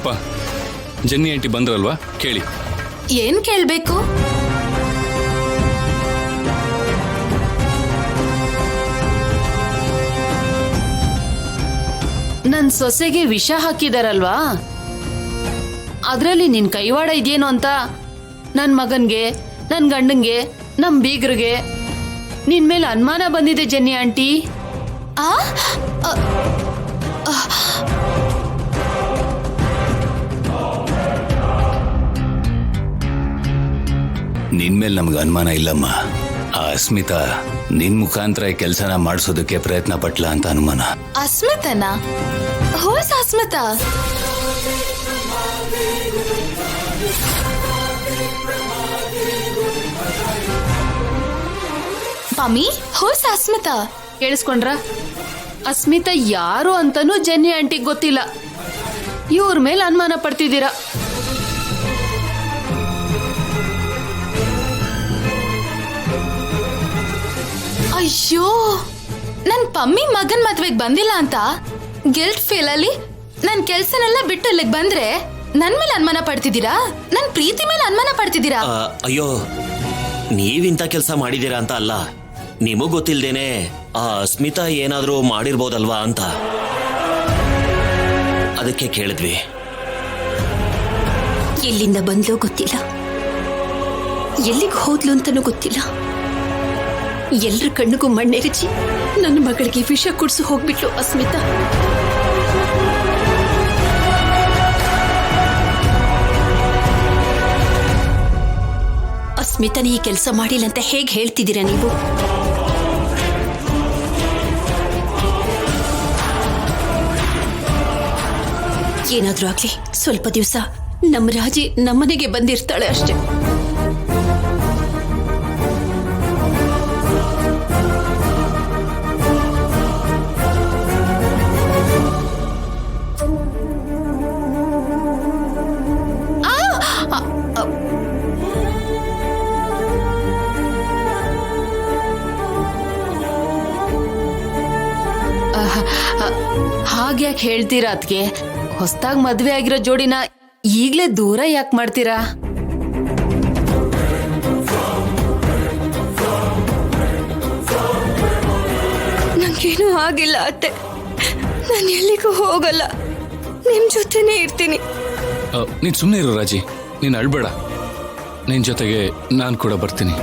ಅಪ್ಪ, Jenny aunty ಬಂದ್ರಲ್ವಾ, ಕೇಳಿ. ಏನ್ ಕೇಳ್ಬೇಕು? ನನ್ ಸೊಸೆಗೆ ವಿಷ ಹಾಕಿದಾರಲ್ವಾ, ಅದ್ರಲ್ಲಿ ನಿನ್ ಕೈವಾಡ ಇದೆಯೇನೋ ಅಂತ ನನ್ ಮಗನ್ಗೆ, ನನ್ ಗಂಡಂಗೆ, ನಮ್ ಬೀಗ್ರಿಗೆ ನಿನ್ ಮೇಲೆ ಅನುಮಾನ ಬಂದಿದೆ ಜೆನ್ನಿ ಆಂಟಿ. ನಿನ್ ಮೇಲೆ ನಮ್ಗೆ ಅನುಮಾನ ಇಲ್ಲಮ್ಮ. ಆ ಅಸ್ಮಿತಾ ನಿನ್ ಮುಖಾಂತರ ಕೆಲಸನ ಮಾಡಿಸೋದಕ್ಕೆ ಪ್ರಯತ್ನ ಪಟ್ಲ ಅಂತ ಅನುಮಾನ. ಅಸ್ಮಿತನಾ? Who's Asmita? Mummy, who's Asmita? ಕೇಳಿಸ್ಕೊಂಡ್ರ? ಅಸ್ಮಿತಾ ಯಾರು ಅಂತಾನೂ ಜೆನ್ನಿ ಆಂಟಿಗೆ ಗೊತ್ತಿಲ್ಲ. ಇವ್ರ ಮೇಲೆ ಅನುಮಾನ ಪಡ್ತಿದ್ದೀರಾ. ಅಯ್ಯೋ, ನನ್ ಪಮ್ಮಿ ಮಗನ್ ಮದ್ವೆಗ್ ಬಂದಿಲ್ಲ ಅಂತ ಗಿಲ್ಟ್ ಫೀಲ್ ಅಲ್ಲಿ ನನ್ ಕೆಲ್ಸನೆಲ್ಲ ಬಿಟ್ಟು ಇಲ್ಲಿಗೆ ಬಂದ್ರೆ ನನ್ ಮೇಲೆ ಅನುಮಾನ ಪಡ್ತಿದ್ದೀರಾ? ನನ್ ಪ್ರೀತಿ ಮೇಲೆ ಅನುಮಾನ ಪಡ್ತಿದ್ದೀರಾ? ಅಯ್ಯೋ, ನೀವಿಂತ ಕೆಲಸ ಮಾಡಿದೀರಾ ಅಂತ ಅಲ್ಲ, ನಿಮಗ್ ಗೊತ್ತಿಲ್ದೇನೆ ಆ ಅಸ್ಮಿತಾ ಏನಾದ್ರೂ ಮಾಡಿರ್ಬೋದಲ್ವಾ ಅಂತ ಅದಕ್ಕೆ ಕೇಳಿದ್ವಿ. ಎಲ್ಲಿಂದ ಬಂದ್ಲೋ ಗೊತ್ತಿಲ್ಲ, ಎಲ್ಲಿಗೆ ಹೋದ್ಲು ಅಂತನೂ ಗೊತ್ತಿಲ್ಲ. ಎಲ್ರ ಕಣ್ಣಿಗೂ ಮಣ್ಣೆರಚಿ ನನ್ನ ಮಗಳಿಗೆ ವಿಷ ಕುಡಿಸು ಹೋಗ್ಬಿಟ್ಲು ಅಸ್ಮಿತಾ. ಅಸ್ಮಿತಾನ ಈ ಕೆಲಸ ಮಾಡಿಲ್ಲ ಅಂತ ಹೇಗೆ ಹೇಳ್ತಿದ್ದೀರಾ ನೀವು? ಏನಾದ್ರೂ ಆಗ್ಲಿ, ಸ್ವಲ್ಪ ದಿವಸ ನಮ್ಮ ರಾಜಿ ನಮ್ಮನೆಗೆ ಬಂದಿರ್ತಾಳೆ ಅಷ್ಟೇ. ಹಾಗ್ಯಾಕೆ ಹೇಳ್ತೀರಾ ಅದ್ಗೆ? ಹೊಸದಾಗಿ ಮದ್ವೆ ಆಗಿರೋ ಜೋಡಿನ ಈಗ್ಲೇ ದೂರ ಯಾಕೆ ಮಾಡ್ತೀರಾ? ನಂಗೇನು ಆಗಿಲ್ಲ ಅತ್ತೆ, ನಾನು ಎಲ್ಲಿಗೂ ಹೋಗಲ್ಲ, ನಿಮ್ ಜೊತೆನೇ ಇರ್ತೀನಿ. ನೀನ್ ಸುಮ್ಮನೆ ಇರು ರಾಜಿ, ನೀನ್ ಅಳ್ಬೇಡ. ನಿನ್ ಜೊತೆಗೆ ನಾನು ಕೂಡ ಬರ್ತೀನಿ.